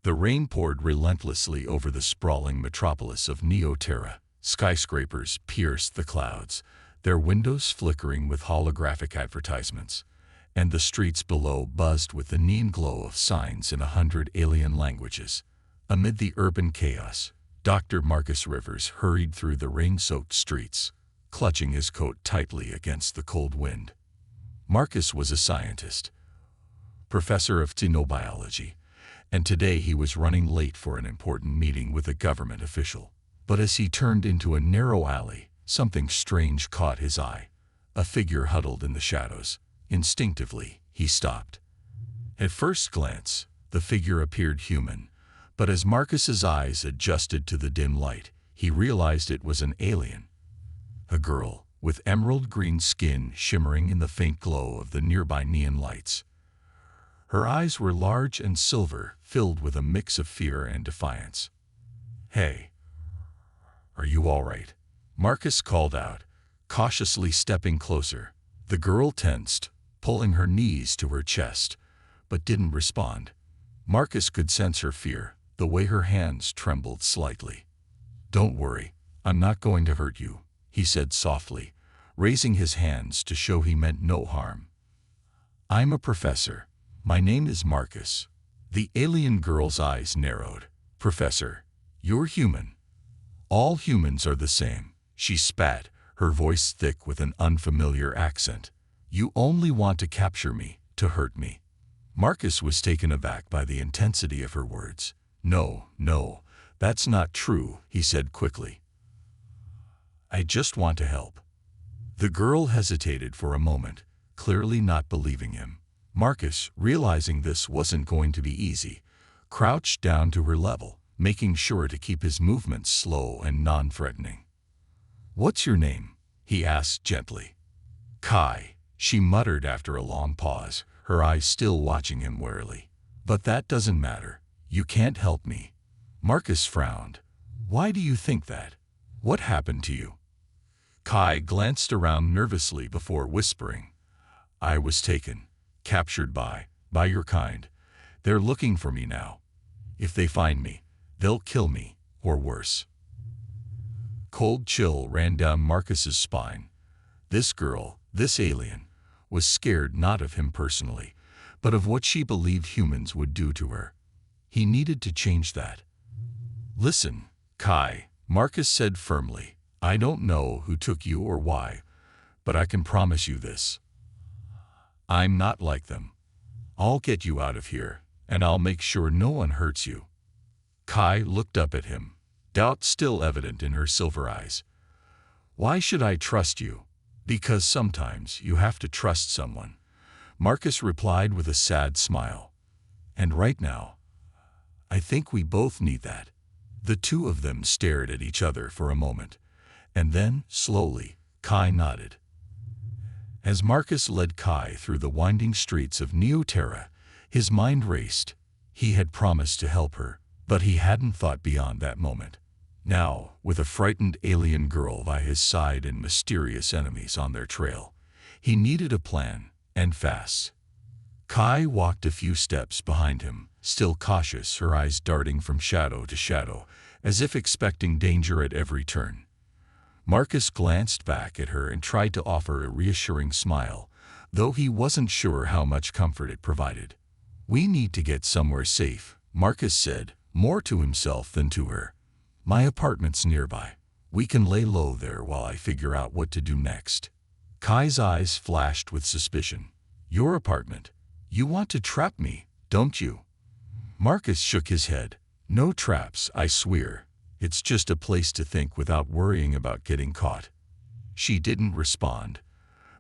The rain poured relentlessly over the sprawling metropolis of Neoterra. Skyscrapers pierced the clouds, their windows flickering with holographic advertisements, and the streets below buzzed with the neon glow of signs in 100 alien languages. Amid the urban chaos, Dr. Marcus Rivers hurried through the rain-soaked streets, clutching his coat tightly against the cold wind. Marcus was a scientist, professor of xenobiology, and today he was running late for an important meeting with a government official. But as he turned into a narrow alley, something strange caught his eye. A figure huddled in the shadows. Instinctively, he stopped. At first glance, the figure appeared human, but as Marcus's eyes adjusted to the dim light, he realized it was an alien. A girl, with emerald green skin shimmering in the faint glow of the nearby neon lights. Her eyes were large and silver, filled with a mix of fear and defiance. "Hey, are you all right?" Marcus called out, cautiously stepping closer. The girl tensed, pulling her knees to her chest, but didn't respond. Marcus could sense her fear, the way her hands trembled slightly. "Don't worry, I'm not going to hurt you," he said softly, raising his hands to show he meant no harm. "I'm a professor. My name is Marcus." The alien girl's eyes narrowed. "Professor, you're human." "All humans are the same," she spat, her voice thick with an unfamiliar accent. "You only want to capture me, to hurt me." Marcus was taken aback by the intensity of her words. No, that's not true," he said quickly. "I just want to help." The girl hesitated for a moment, clearly not believing him. Marcus, realizing this wasn't going to be easy, crouched down to her level, making sure to keep his movements slow and non-threatening. "What's your name?" he asked gently. "Kai," she muttered after a long pause, her eyes still watching him warily. "But that doesn't matter. You can't help me." Marcus frowned. "Why do you think that? What happened to you?" Kai glanced around nervously before whispering. "I was taken, captured by your kind. They're looking for me now. If they find me, they'll kill me, or worse." Cold chill ran down Marcus's spine. This girl, this alien, was scared not of him personally, but of what she believed humans would do to her. He needed to change that. "Listen, Kai," Marcus said firmly, "I don't know who took you or why, but I can promise you this. I'm not like them. I'll get you out of here, and I'll make sure no one hurts you." Kai looked up at him, doubt still evident in her silver eyes. "Why should I trust you?" "Because sometimes you have to trust someone," Marcus replied with a sad smile. "And right now, I think we both need that." The two of them stared at each other for a moment, and then, slowly, Kai nodded. As Marcus led Kai through the winding streets of Neoterra, his mind raced. He had promised to help her, but he hadn't thought beyond that moment. Now, with a frightened alien girl by his side and mysterious enemies on their trail, he needed a plan, and fast. Kai walked a few steps behind him, still cautious, her eyes darting from shadow to shadow, as if expecting danger at every turn. Marcus glanced back at her and tried to offer a reassuring smile, though he wasn't sure how much comfort it provided. "We need to get somewhere safe," Marcus said, more to himself than to her. "My apartment's nearby. We can lay low there while I figure out what to do next." Kai's eyes flashed with suspicion. "Your apartment? You want to trap me, don't you?" Marcus shook his head. "No traps, I swear. It's just a place to think without worrying about getting caught." She didn't respond,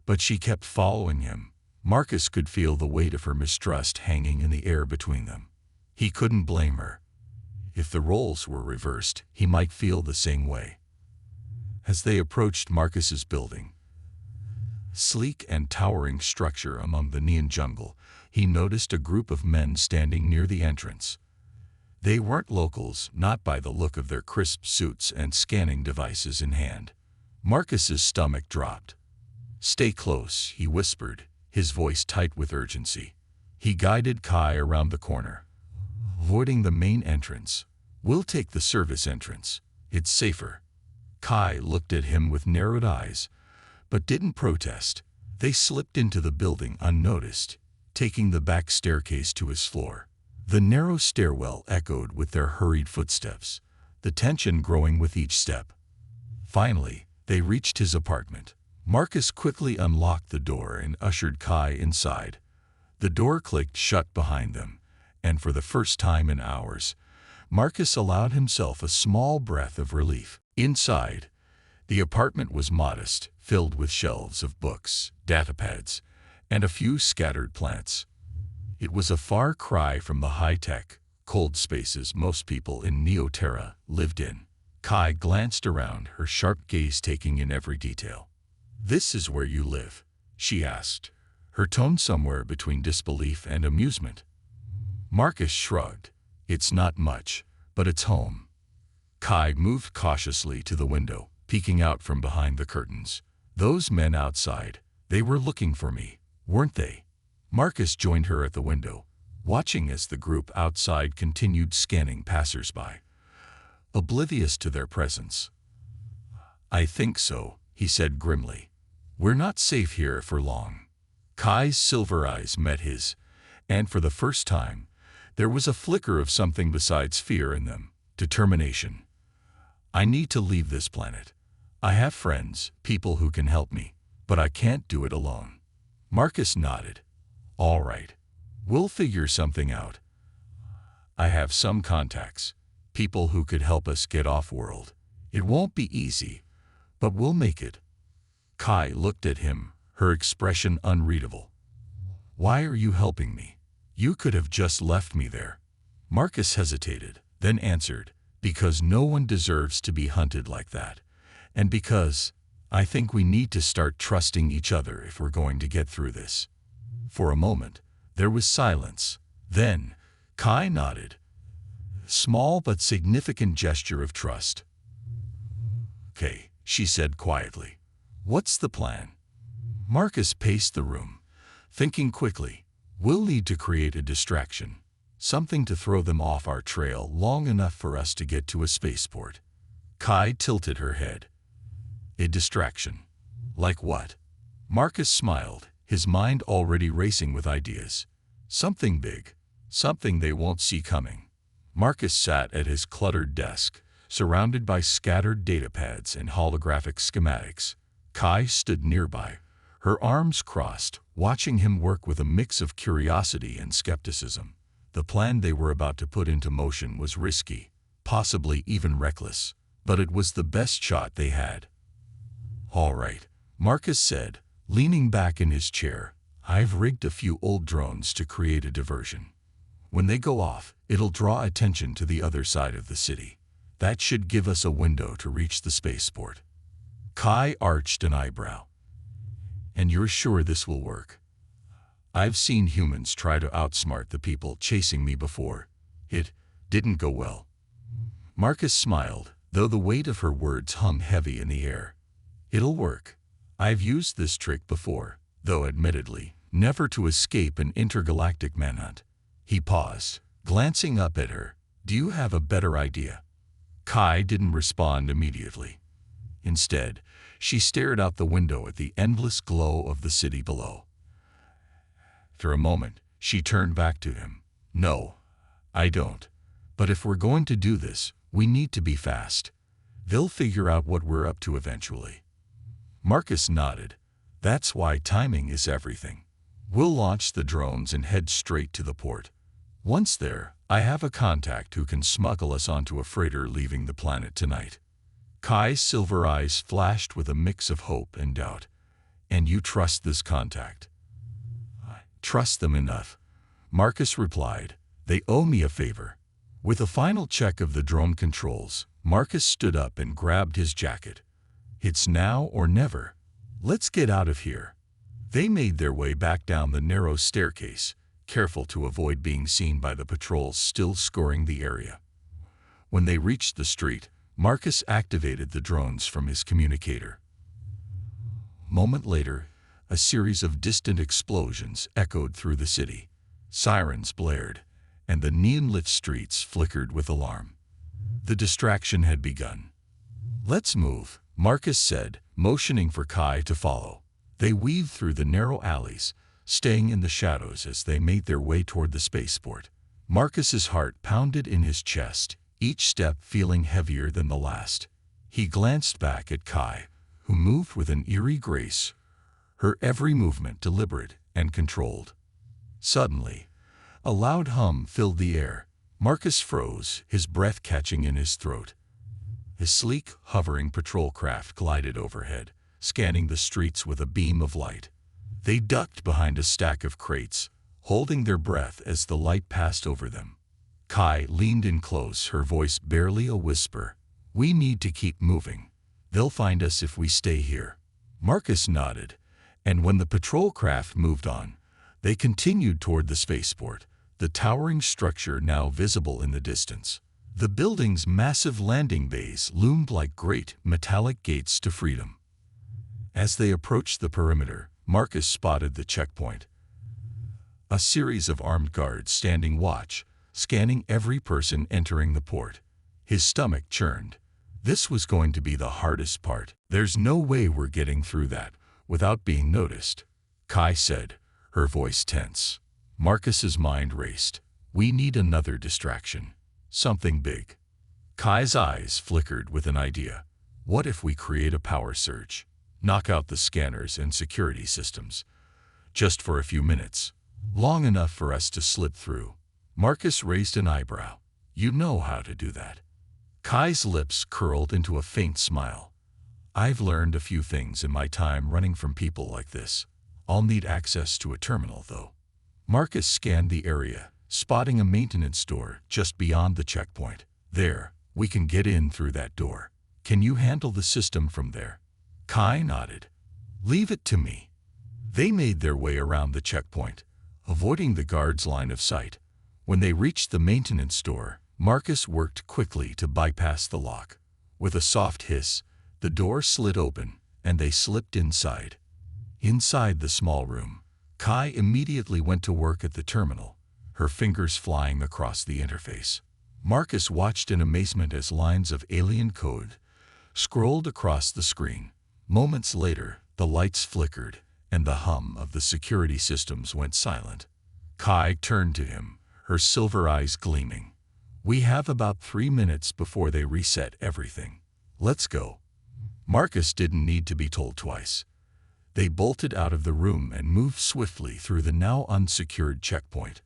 but she kept following him. Marcus could feel the weight of her mistrust hanging in the air between them. He couldn't blame her. If the roles were reversed, he might feel the same way. As they approached Marcus's building, sleek and towering structure among the neon jungle, he noticed a group of men standing near the entrance. They weren't locals, not by the look of their crisp suits and scanning devices in hand. Marcus's stomach dropped. "Stay close," he whispered, his voice tight with urgency. He guided Kai around the corner. avoiding the main entrance. We'll take the service entrance. It's safer. Kai looked at him with narrowed eyes, but didn't protest. They slipped into the building unnoticed, taking the back staircase to his floor. The narrow stairwell echoed with their hurried footsteps, the tension growing with each step. Finally, they reached his apartment. Marcus quickly unlocked the door and ushered Kai inside. The door clicked shut behind them, and for the first time in hours, Marcus allowed himself a small breath of relief. Inside, the apartment was modest, filled with shelves of books, datapads, and a few scattered plants. It was a far cry from the high-tech, cold spaces most people in Neoterra lived in. Kai glanced around, her sharp gaze taking in every detail. "This is where you live?" she asked, her tone somewhere between disbelief and amusement. Marcus shrugged. "It's not much, but it's home." Kai moved cautiously to the window, peeking out from behind the curtains. "Those men outside, they were looking for me, weren't they?" Marcus joined her at the window, watching as the group outside continued scanning passers-by, oblivious to their presence. "I think so," he said grimly. "We're not safe here for long." Kai's silver eyes met his, and for the first time, there was a flicker of something besides fear in them, determination. "I need to leave this planet. I have friends, people who can help me, but I can't do it alone." Marcus nodded. "All right. We'll figure something out. I have some contacts, people who could help us get off-world. It won't be easy, but we'll make it." Kai looked at him, her expression unreadable. "Why are you helping me? You could have just left me there." Marcus hesitated, then answered, "Because no one deserves to be hunted like that, and because I think we need to start trusting each other if we're going to get through this." For a moment, there was silence. Then, Kai nodded. Small but significant gesture of trust. "Okay," she said quietly. "What's the plan?" Marcus paced the room, thinking quickly. "We'll need to create a distraction, something to throw them off our trail long enough for us to get to a spaceport." Kai tilted her head. "A distraction? Like what?" Marcus smiled, his mind already racing with ideas. "Something big, something they won't see coming." Marcus sat at his cluttered desk, surrounded by scattered datapads and holographic schematics. Kai stood nearby, her arms crossed, watching him work with a mix of curiosity and skepticism. The plan they were about to put into motion was risky, possibly even reckless, but it was the best shot they had. "All right," Marcus said, leaning back in his chair. "I've rigged a few old drones to create a diversion. When they go off, it'll draw attention to the other side of the city. That should give us a window to reach the spaceport." Kai arched an eyebrow. "And you're sure this will work?" "I've seen humans try to outsmart the people chasing me before. It didn't go well." Marcus smiled, though the weight of her words hung heavy in the air. "It'll work. I've used this trick before, though admittedly, never to escape an intergalactic manhunt." He paused, glancing up at her. "Do you have a better idea?" Kai didn't respond immediately. Instead, she stared out the window at the endless glow of the city below. After a moment, she turned back to him. "No, I don't. But if we're going to do this, we need to be fast. They'll figure out what we're up to eventually." Marcus nodded. "That's why timing is everything. We'll launch the drones and head straight to the port. Once there, I have a contact who can smuggle us onto a freighter leaving the planet tonight." Kai's silver eyes flashed with a mix of hope and doubt. "And you trust this contact?" "I trust them enough," Marcus replied. "They owe me a favor." With a final check of the drone controls, Marcus stood up and grabbed his jacket. "It's now or never. Let's get out of here." They made their way back down the narrow staircase, careful to avoid being seen by the patrols still scouring the area. When they reached the street, Marcus activated the drones from his communicator. A moment later, a series of distant explosions echoed through the city. Sirens blared, and the neon-lit streets flickered with alarm. The distraction had begun. "Let's move," Marcus said, motioning for Kai to follow. They weaved through the narrow alleys, staying in the shadows as they made their way toward the spaceport. Marcus's heart pounded in his chest, each step feeling heavier than the last. He glanced back at Kai, who moved with an eerie grace, her every movement deliberate and controlled. Suddenly, a loud hum filled the air. Marcus froze, his breath catching in his throat. His sleek, hovering patrol craft glided overhead, scanning the streets with a beam of light. They ducked behind a stack of crates, holding their breath as the light passed over them. Kai leaned in close, her voice barely a whisper. "We need to keep moving. They'll find us if we stay here." Marcus nodded, and when the patrol craft moved on, they continued toward the spaceport, the towering structure now visible in the distance. The building's massive landing bays loomed like great metallic gates to freedom. As they approached the perimeter, Marcus spotted the checkpoint. A series of armed guards standing watch, scanning every person entering the port. His stomach churned. This was going to be the hardest part. "There's no way we're getting through that without being noticed," Kai said, her voice tense. Marcus's mind raced. "We need another distraction. Something big." Kai's eyes flickered with an idea. "What if we create a power surge? Knock out the scanners and security systems. Just for a few minutes. Long enough for us to slip through." Marcus raised an eyebrow. "You know how to do that." Kai's lips curled into a faint smile. "I've learned a few things in my time running from people like this. I'll need access to a terminal, though." Marcus scanned the area, spotting a maintenance door just beyond the checkpoint. "There, we can get in through that door. Can you handle the system from there?" Kai nodded. "Leave it to me." They made their way around the checkpoint, avoiding the guards' line of sight. When they reached the maintenance door, Marcus worked quickly to bypass the lock. With a soft hiss, the door slid open, and they slipped inside. Inside the small room, Kai immediately went to work at the terminal, her fingers flying across the interface. Marcus watched in amazement as lines of alien code scrolled across the screen. Moments later, the lights flickered, and the hum of the security systems went silent. Kai turned to him, her silver eyes gleaming. "We have about 3 minutes before they reset everything. Let's go." Marcus didn't need to be told twice. They bolted out of the room and moved swiftly through the now unsecured checkpoint,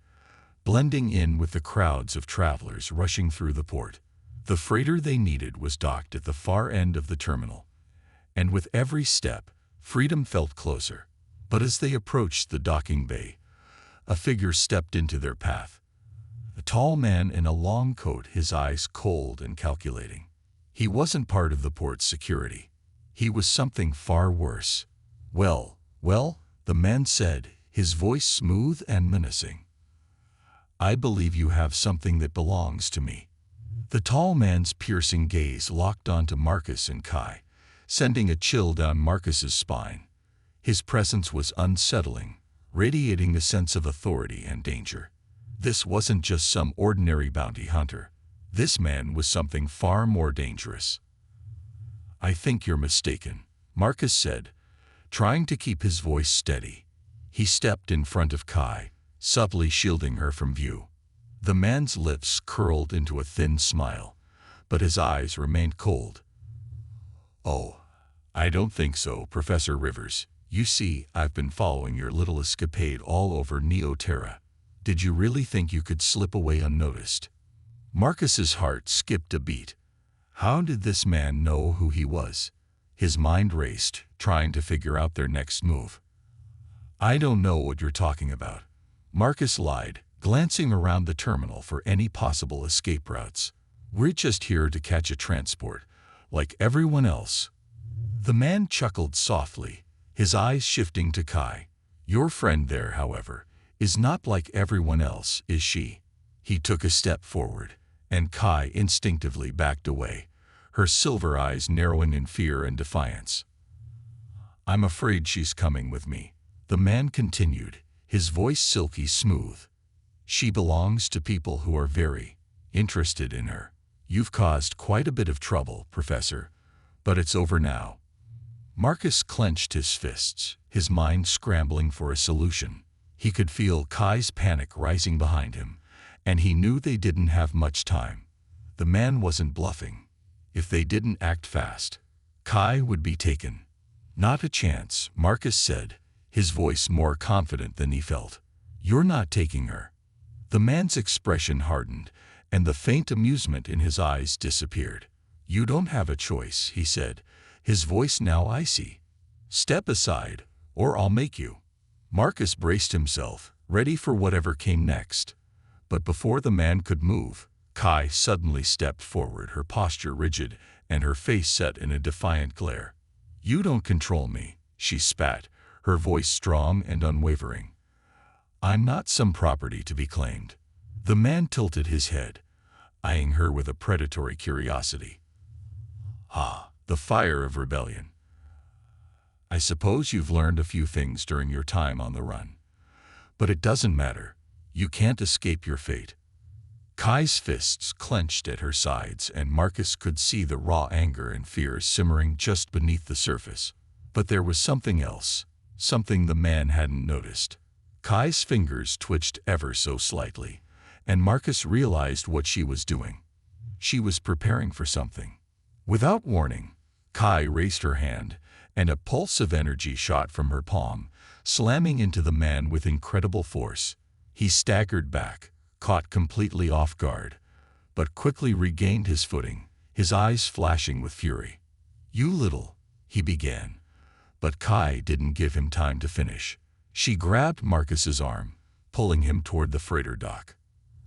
blending in with the crowds of travelers rushing through the port. The freighter they needed was docked at the far end of the terminal, and with every step, freedom felt closer. But as they approached the docking bay, a figure stepped into their path. A tall man in a long coat, his eyes cold and calculating. He wasn't part of the port's security. He was something far worse. Well, the man said, his voice smooth and menacing. "I believe you have something that belongs to me." The tall man's piercing gaze locked onto Marcus and Kai, sending a chill down Marcus's spine. His presence was unsettling, radiating a sense of authority and danger. This wasn't just some ordinary bounty hunter. This man was something far more dangerous. "I think you're mistaken," Marcus said, trying to keep his voice steady. He stepped in front of Kai, subtly shielding her from view. The man's lips curled into a thin smile, but his eyes remained cold. "Oh, I don't think so, Professor Rivers. You see, I've been following your little escapade all over Neoterra. Did you really think you could slip away unnoticed?" Marcus's heart skipped a beat. How did this man know who he was? His mind raced, trying to figure out their next move. "I don't know what you're talking about," Marcus lied, glancing around the terminal for any possible escape routes. "We're just here to catch a transport, like everyone else." The man chuckled softly, his eyes shifting to Kai. "Your friend there, however, is not like everyone else, is she?" He took a step forward, and Kai instinctively backed away, her silver eyes narrowing in fear and defiance. "I'm afraid she's coming with me," the man continued, his voice silky smooth. She belongs to people who are very interested in her. You've caused quite a bit of trouble, Professor, but it's over now. Marcus clenched his fists, his mind scrambling for a solution. He could feel Kai's panic rising behind him, and he knew they didn't have much time. The man wasn't bluffing. If they didn't act fast, Kai would be taken. Not a chance, Marcus said, his voice more confident than he felt. You're not taking her. The man's expression hardened, and the faint amusement in his eyes disappeared. You don't have a choice, he said, his voice now icy. Step aside, or I'll make you. Marcus braced himself, ready for whatever came next. But before the man could move, Kai suddenly stepped forward, her posture rigid and her face set in a defiant glare. You don't control me, she spat, her voice strong and unwavering. I'm not some property to be claimed. The man tilted his head, eyeing her with a predatory curiosity. Ah, the fire of rebellion. I suppose you've learned a few things during your time on the run. But it doesn't matter. You can't escape your fate. Kai's fists clenched at her sides, and Marcus could see the raw anger and fear simmering just beneath the surface. But there was something else, something the man hadn't noticed. Kai's fingers twitched ever so slightly, and Marcus realized what she was doing. She was preparing for something. Without warning, Kai raised her hand, and a pulse of energy shot from her palm, slamming into the man with incredible force. He staggered back, caught completely off guard, but quickly regained his footing, his eyes flashing with fury. You little, he began, but Kai didn't give him time to finish. She grabbed Marcus's arm, pulling him toward the freighter dock.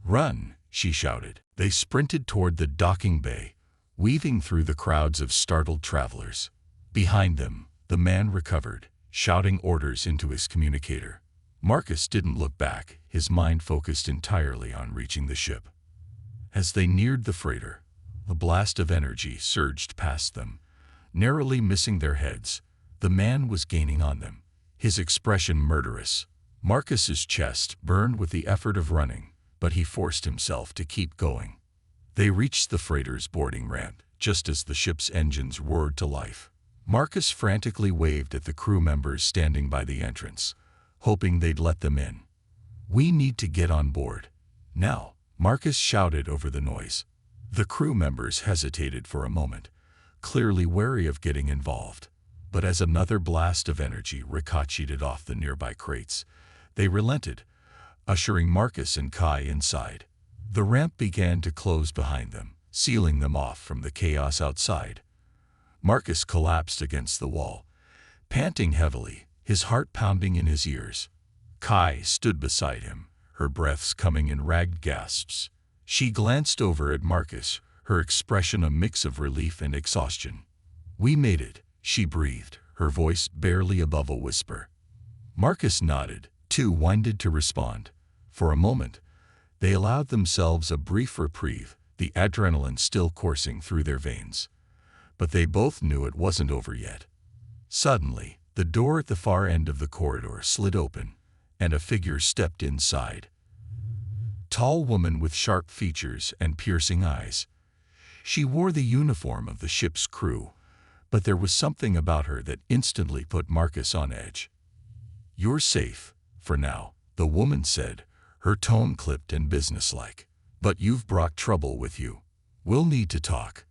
Run, she shouted. They sprinted toward the docking bay, weaving through the crowds of startled travelers. Behind them, the man recovered, shouting orders into his communicator. Marcus didn't look back, his mind focused entirely on reaching the ship. As they neared the freighter, a blast of energy surged past them, narrowly missing their heads. The man was gaining on them, his expression murderous. Marcus's chest burned with the effort of running, but he forced himself to keep going. They reached the freighter's boarding ramp, just as the ship's engines roared to life. Marcus frantically waved at the crew members standing by the entrance, hoping they'd let them in. We need to get on board. Now, Marcus shouted over the noise. The crew members hesitated for a moment, clearly wary of getting involved. But as another blast of energy ricocheted off the nearby crates, they relented, ushering Marcus and Kai inside. The ramp began to close behind them, sealing them off from the chaos outside. Marcus collapsed against the wall, panting heavily, his heart pounding in his ears. Kai stood beside him, her breaths coming in ragged gasps. She glanced over at Marcus, her expression a mix of relief and exhaustion. We made it, she breathed, her voice barely above a whisper. Marcus nodded, too winded to respond. For a moment, they allowed themselves a brief reprieve, the adrenaline still coursing through their veins. But they both knew it wasn't over yet. Suddenly, the door at the far end of the corridor slid open, and a figure stepped inside. Tall woman with sharp features and piercing eyes. She wore the uniform of the ship's crew, but there was something about her that instantly put Marcus on edge. You're safe, for now, the woman said, her tone clipped and businesslike. But you've brought trouble with you. We'll need to talk.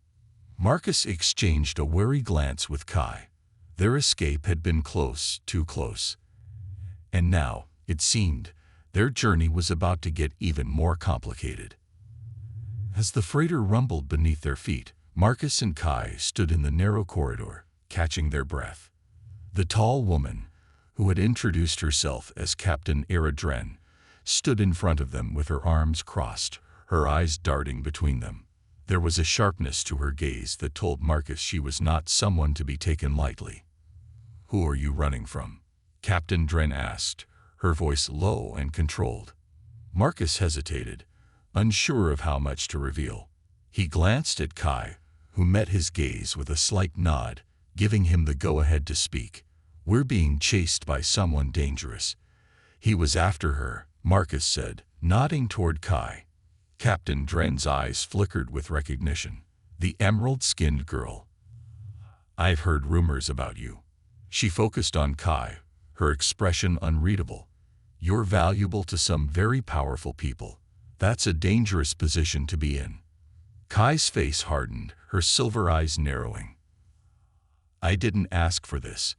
Marcus exchanged a wary glance with Kai. Their escape had been close, too close. And now, it seemed, their journey was about to get even more complicated. As the freighter rumbled beneath their feet, Marcus and Kai stood in the narrow corridor, catching their breath. The tall woman, who had introduced herself as Captain Eridren, stood in front of them with her arms crossed, her eyes darting between them. There was a sharpness to her gaze that told Marcus she was not someone to be taken lightly. Who are you running from? Captain Dren asked, her voice low and controlled. Marcus hesitated, unsure of how much to reveal. He glanced at Kai, who met his gaze with a slight nod, giving him the go-ahead to speak. We're being chased by someone dangerous. He was after her, Marcus said, nodding toward Kai. Captain Dren's eyes flickered with recognition. The emerald-skinned girl. I've heard rumors about you. She focused on Kai, her expression unreadable. You're valuable to some very powerful people. That's a dangerous position to be in. Kai's face hardened, her silver eyes narrowing. I didn't ask for this.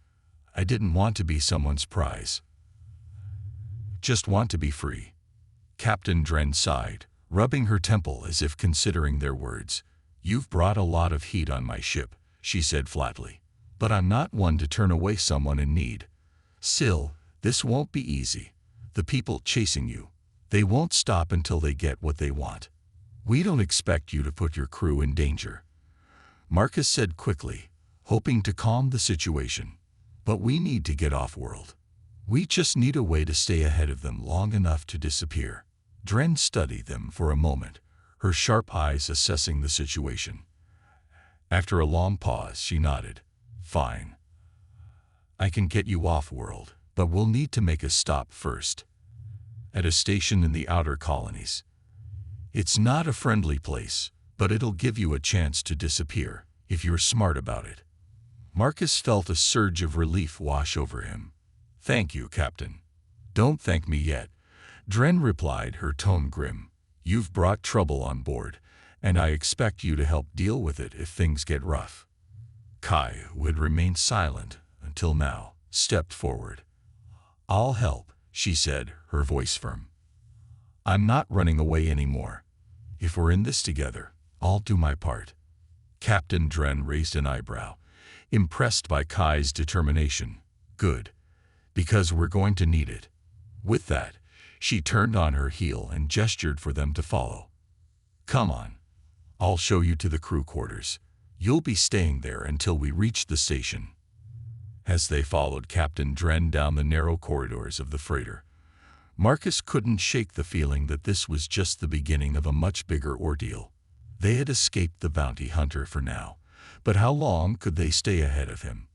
I didn't want to be someone's prize. Just want to be free. Captain Dren sighed, rubbing her temple as if considering their words. You've brought a lot of heat on my ship, she said flatly. But I'm not one to turn away someone in need. Still, this won't be easy. The people chasing you, they won't stop until they get what they want. We don't expect you to put your crew in danger, Marcus said quickly, hoping to calm the situation. But we need to get off-world. We just need a way to stay ahead of them long enough to disappear. Dren studied them for a moment, her sharp eyes assessing the situation. After a long pause, she nodded. Fine. I can get you off-world, but we'll need to make a stop first. At a station in the outer colonies. It's not a friendly place, but it'll give you a chance to disappear, if you're smart about it. Marcus felt a surge of relief wash over him. Thank you, Captain. Don't thank me yet, Dren replied, her tone grim. You've brought trouble on board, and I expect you to help deal with it if things get rough. Kai, who had remained silent until now, stepped forward. I'll help, she said, her voice firm. I'm not running away anymore. If we're in this together, I'll do my part. Captain Dren raised an eyebrow, impressed by Kai's determination. Good, because we're going to need it. With that, she turned on her heel and gestured for them to follow. Come on. I'll show you to the crew quarters. You'll be staying there until we reach the station. As they followed Captain Dren down the narrow corridors of the freighter, Marcus couldn't shake the feeling that this was just the beginning of a much bigger ordeal. They had escaped the bounty hunter for now, but how long could they stay ahead of him?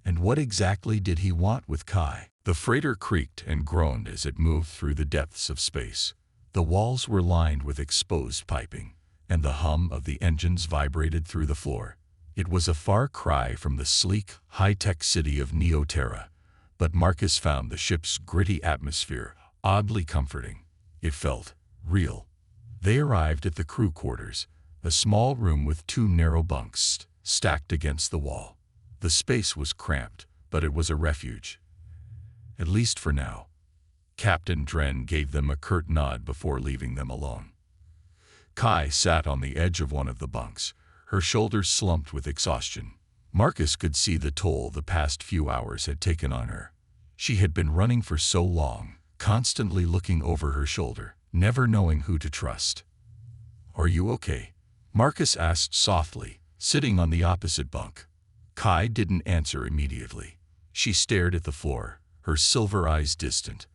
And what exactly did he want with Kai? The freighter creaked and groaned as it moved through the depths of space. The walls were lined with exposed piping, and the hum of the engines vibrated through the floor. It was a far cry from the sleek, high-tech city of Neoterra, but Marcus found the ship's gritty atmosphere oddly comforting. It felt real. They arrived at the crew quarters, a small room with 2 narrow bunks stacked against the wall. The space was cramped, but it was a refuge. At least for now. Captain Dren gave them a curt nod before leaving them alone. Kai sat on the edge of one of the bunks, her shoulders slumped with exhaustion. Marcus could see the toll the past few hours had taken on her. She had been running for so long, constantly looking over her shoulder, never knowing who to trust. Are you okay? Marcus asked softly, sitting on the opposite bunk. Kai didn't answer immediately. She stared at the floor, her silver eyes distant.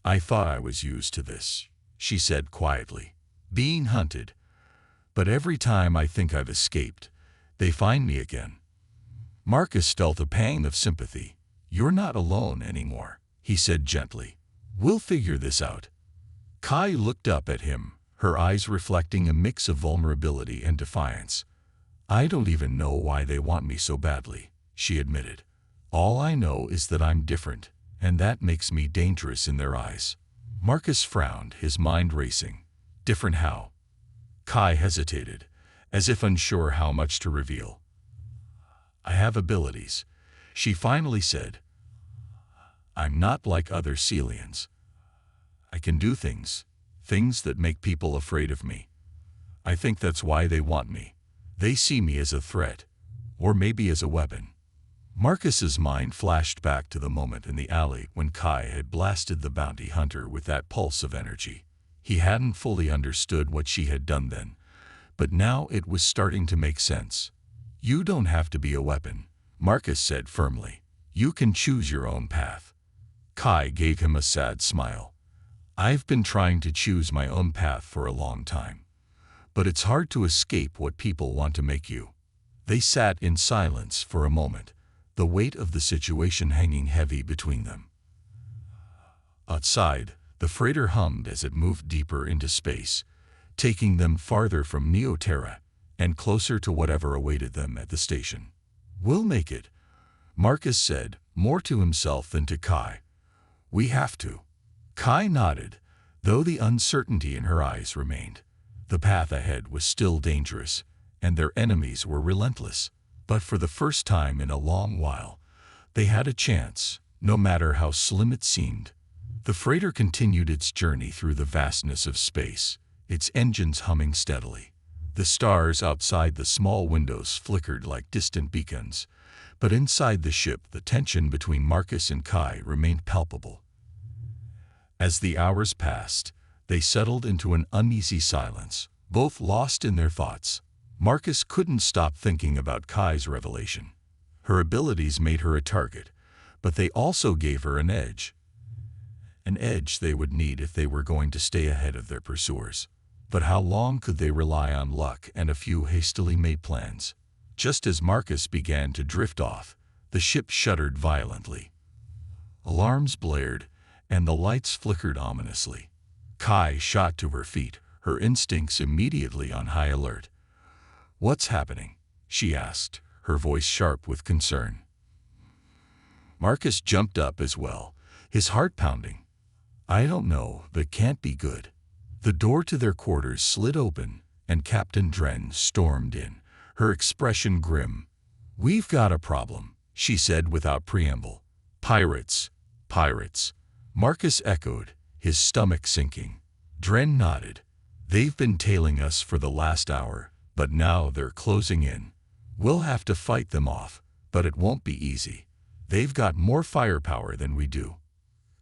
I thought I was used to this, she said quietly. Being hunted. But every time I think I've escaped, they find me again. Marcus felt a pang of sympathy. You're not alone anymore, he said gently. We'll figure this out. Kai looked up at him, her eyes reflecting a mix of vulnerability and defiance. I don't even know why they want me so badly, she admitted. All I know is that I'm different, and that makes me dangerous in their eyes. Marcus frowned, his mind racing. Different how? Kai hesitated, as if unsure how much to reveal. I have abilities, she finally said. I'm not like other Celians. I can do things that make people afraid of me. I think that's why they want me. They see me as a threat, or maybe as a weapon. Marcus's mind flashed back to the moment in the alley when Kai had blasted the bounty hunter with that pulse of energy. He hadn't fully understood what she had done then, but now it was starting to make sense. You don't have to be a weapon, Marcus said firmly. You can choose your own path. Kai gave him a sad smile. I've been trying to choose my own path for a long time, but it's hard to escape what people want to make you. They sat in silence for a moment, the weight of the situation hanging heavy between them. Outside, The freighter hummed as it moved deeper into space, taking them farther from Neoterra and closer to whatever awaited them at the station. "We'll make it," Marcus said, more to himself than to Kai. "We have to." Kai nodded, though the uncertainty in her eyes remained. The path ahead was still dangerous, and their enemies were relentless. But for the first time in a long while, they had a chance, no matter how slim it seemed. The freighter continued its journey through the vastness of space, its engines humming steadily. The stars outside the small windows flickered like distant beacons, but inside the ship the tension between Marcus and Kai remained palpable. As the hours passed, they settled into an uneasy silence, both lost in their thoughts. Marcus couldn't stop thinking about Kai's revelation. Her abilities made her a target, but they also gave her an edge. An edge they would need if they were going to stay ahead of their pursuers. But how long could they rely on luck and a few hastily made plans? Just as Marcus began to drift off, the ship shuddered violently. Alarms blared, and the lights flickered ominously. Kai shot to her feet, her instincts immediately on high alert. "What's happening?" she asked, her voice sharp with concern. Marcus jumped up as well, his heart pounding. "I don't know, but can't be good." The door to their quarters slid open, and Captain Dren stormed in, her expression grim. "We've got a problem," she said without preamble. "Pirates, pirates," Marcus echoed, his stomach sinking. Dren nodded. "They've been tailing us for the last hour, but now they're closing in. We'll have to fight them off, but it won't be easy. They've got more firepower than we do."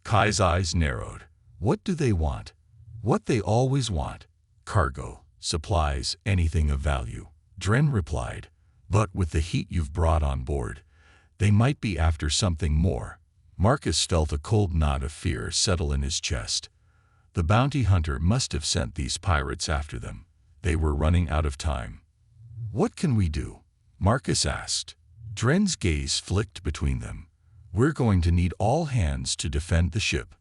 Kai's eyes narrowed. "What do they want?" "What they always want. Cargo, supplies, anything of value," Dren replied. "But with the heat you've brought on board, they might be after something more." Marcus felt a cold knot of fear settle in his chest. The bounty hunter must have sent these pirates after them. They were running out of time. "What can we do?" Marcus asked. Dren's gaze flicked between them. "We're going to need all hands to defend the ship.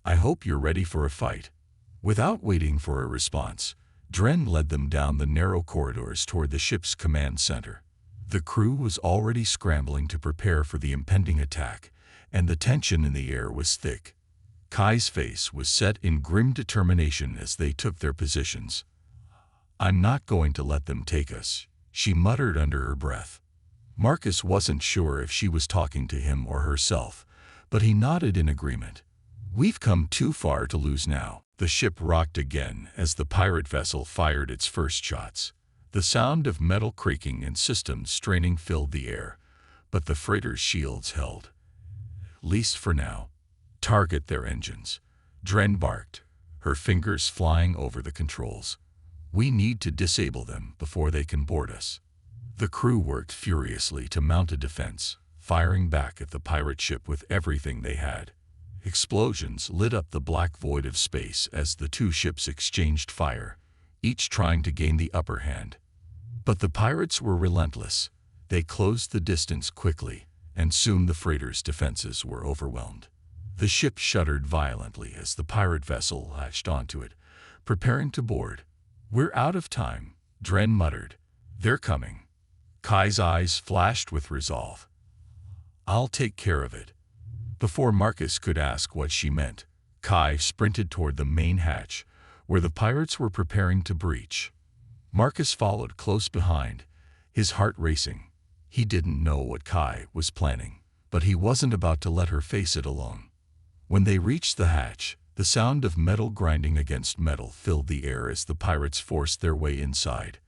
I hope you're ready for a fight." Without waiting for a response, Dren led them down the narrow corridors toward the ship's command center. The crew was already scrambling to prepare for the impending attack, and the tension in the air was thick. Kai's face was set in grim determination as they took their positions. "I'm not going to let them take us," she muttered under her breath. Marcus wasn't sure if she was talking to him or herself, but he nodded in agreement. "We've come too far to lose now." The ship rocked again as the pirate vessel fired its first shots. The sound of metal creaking and systems straining filled the air, but the freighter's shields held. "At least for now. Target their engines," Dren barked, her fingers flying over the controls. "We need to disable them before they can board us." The crew worked furiously to mount a defense, firing back at the pirate ship with everything they had. Explosions lit up the black void of space as the two ships exchanged fire, each trying to gain the upper hand. But the pirates were relentless. They closed the distance quickly, and soon the freighter's defenses were overwhelmed. The ship shuddered violently as the pirate vessel latched onto it, preparing to board. "We're out of time," Dren muttered. "They're coming." Kai's eyes flashed with resolve. "I'll take care of it." Before Marcus could ask what she meant, Kai sprinted toward the main hatch, where the pirates were preparing to breach. Marcus followed close behind, his heart racing. He didn't know what Kai was planning, but he wasn't about to let her face it alone. When they reached the hatch, the sound of metal grinding against metal filled the air as the pirates forced their way inside.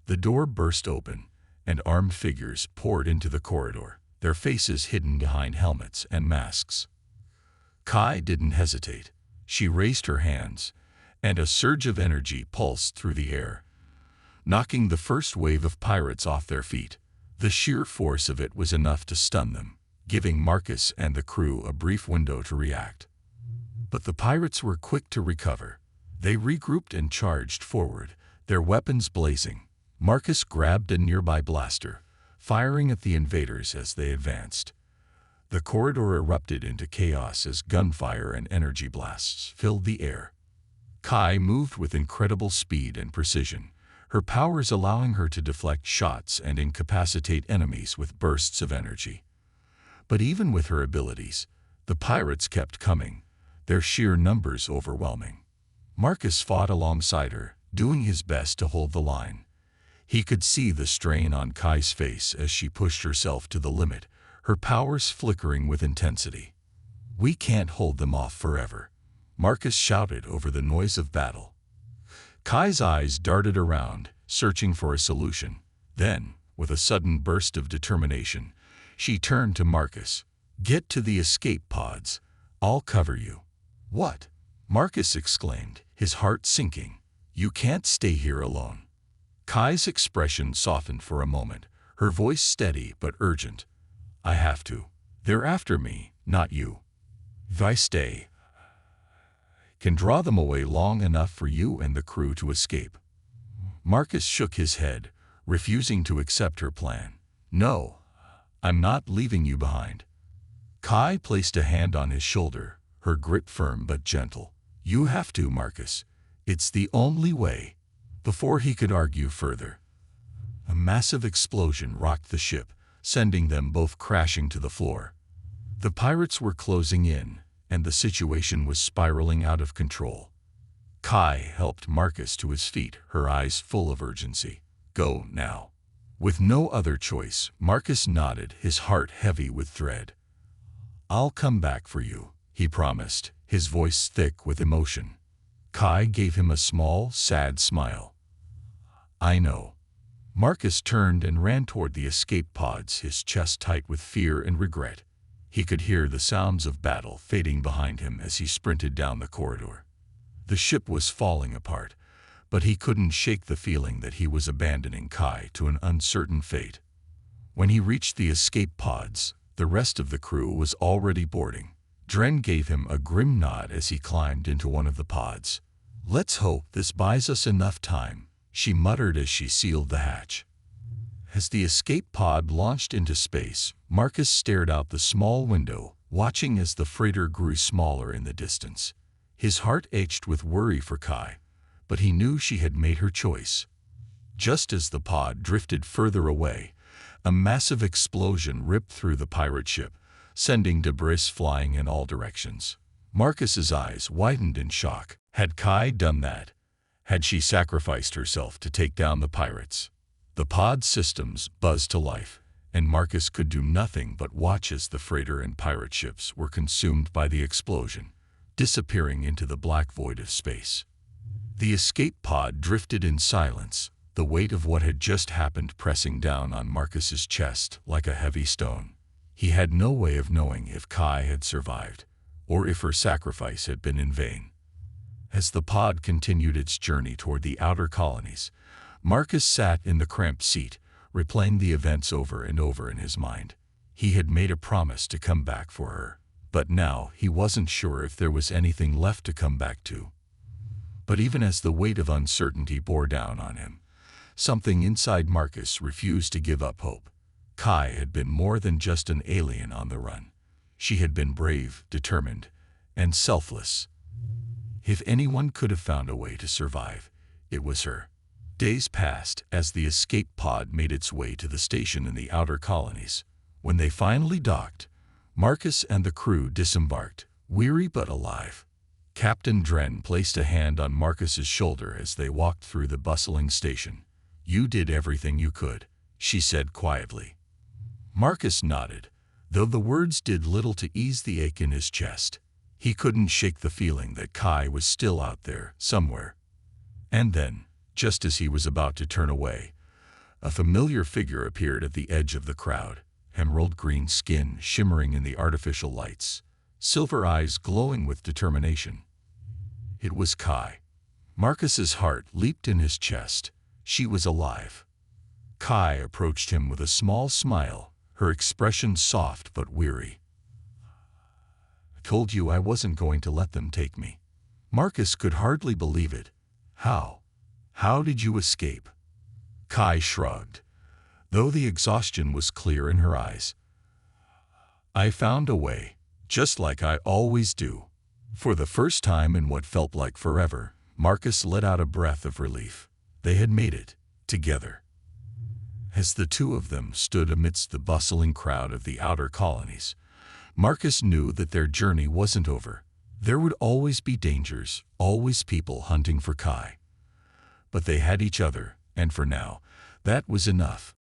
The door burst open, and armed figures poured into the corridor, their faces hidden behind helmets and masks. Kai didn't hesitate. She raised her hands, and a surge of energy pulsed through the air, knocking the first wave of pirates off their feet. The sheer force of it was enough to stun them, giving Marcus and the crew a brief window to react. But the pirates were quick to recover. They regrouped and charged forward, their weapons blazing. Marcus grabbed a nearby blaster, firing at the invaders as they advanced. The corridor erupted into chaos as gunfire and energy blasts filled the air. Kai moved with incredible speed and precision, her powers allowing her to deflect shots and incapacitate enemies with bursts of energy. But even with her abilities, the pirates kept coming, their sheer numbers overwhelming. Marcus fought alongside her, doing his best to hold the line. He could see the strain on Kai's face as she pushed herself to the limit, her powers flickering with intensity. "We can't hold them off forever," Marcus shouted over the noise of battle. Kai's eyes darted around, searching for a solution. Then, with a sudden burst of determination, she turned to Marcus. "Get to the escape pods. I'll cover you." "What?" Marcus exclaimed, his heart sinking. "You can't stay here alone." Kai's expression softened for a moment, her voice steady but urgent. "I have to. They're after me, not you. If I stay, can draw them away long enough for you and the crew to escape." Marcus shook his head, refusing to accept her plan. "No, I'm not leaving you behind." Kai placed a hand on his shoulder, her grip firm but gentle. "You have to, Marcus. It's the only way." Before he could argue further, a massive explosion rocked the ship, sending them both crashing to the floor. The pirates were closing in, and the situation was spiraling out of control. Kai helped Marcus to his feet, her eyes full of urgency. "Go now." With no other choice, Marcus nodded, his heart heavy with dread. "I'll come back for you," he promised, his voice thick with emotion. Kai gave him a small, sad smile. "I know." Marcus turned and ran toward the escape pods, his chest tight with fear and regret. He could hear the sounds of battle fading behind him as he sprinted down the corridor. The ship was falling apart, but he couldn't shake the feeling that he was abandoning Kai to an uncertain fate. When he reached the escape pods, the rest of the crew was already boarding. Dren gave him a grim nod as he climbed into one of the pods. "Let's hope this buys us enough time," she muttered as she sealed the hatch. As the escape pod launched into space, Marcus stared out the small window, watching as the freighter grew smaller in the distance. His heart ached with worry for Kai, but he knew she had made her choice. Just as the pod drifted further away, a massive explosion ripped through the pirate ship, sending debris flying in all directions. Marcus's eyes widened in shock. Had Kai done that? Had she sacrificed herself to take down the pirates? The pod systems buzzed to life, and Marcus could do nothing but watch as the freighter and pirate ships were consumed by the explosion, disappearing into the black void of space. The escape pod drifted in silence, the weight of what had just happened pressing down on Marcus's chest like a heavy stone. He had no way of knowing if Kai had survived, or if her sacrifice had been in vain. As the pod continued its journey toward the outer colonies, Marcus sat in the cramped seat, replaying the events over and over in his mind. He had made a promise to come back for her, but now he wasn't sure if there was anything left to come back to. But even as the weight of uncertainty bore down on him, something inside Marcus refused to give up hope. Kai had been more than just an alien on the run. She had been brave, determined, and selfless. If anyone could have found a way to survive, it was her. Days passed as the escape pod made its way to the station in the outer colonies. When they finally docked, Marcus and the crew disembarked, weary but alive. Captain Dren placed a hand on Marcus's shoulder as they walked through the bustling station. "You did everything you could," she said quietly. Marcus nodded, though the words did little to ease the ache in his chest. He couldn't shake the feeling that Kai was still out there, somewhere. And then, just as he was about to turn away, a familiar figure appeared at the edge of the crowd, emerald green skin shimmering in the artificial lights, silver eyes glowing with determination. It was Kai. Marcus's heart leaped in his chest. She was alive. Kai approached him with a small smile, her expression soft but weary. "I told you I wasn't going to let them take me." Marcus could hardly believe it. "How? How did you escape?" Kai shrugged, though the exhaustion was clear in her eyes. I found a way, just like I always do. For the first time in what felt like forever, Marcus let out a breath of relief. They had made it, together. As the two of them stood amidst the bustling crowd of the outer colonies, Marcus knew that their journey wasn't over. There would always be dangers, always people hunting for Kai. But they had each other, and for now, that was enough.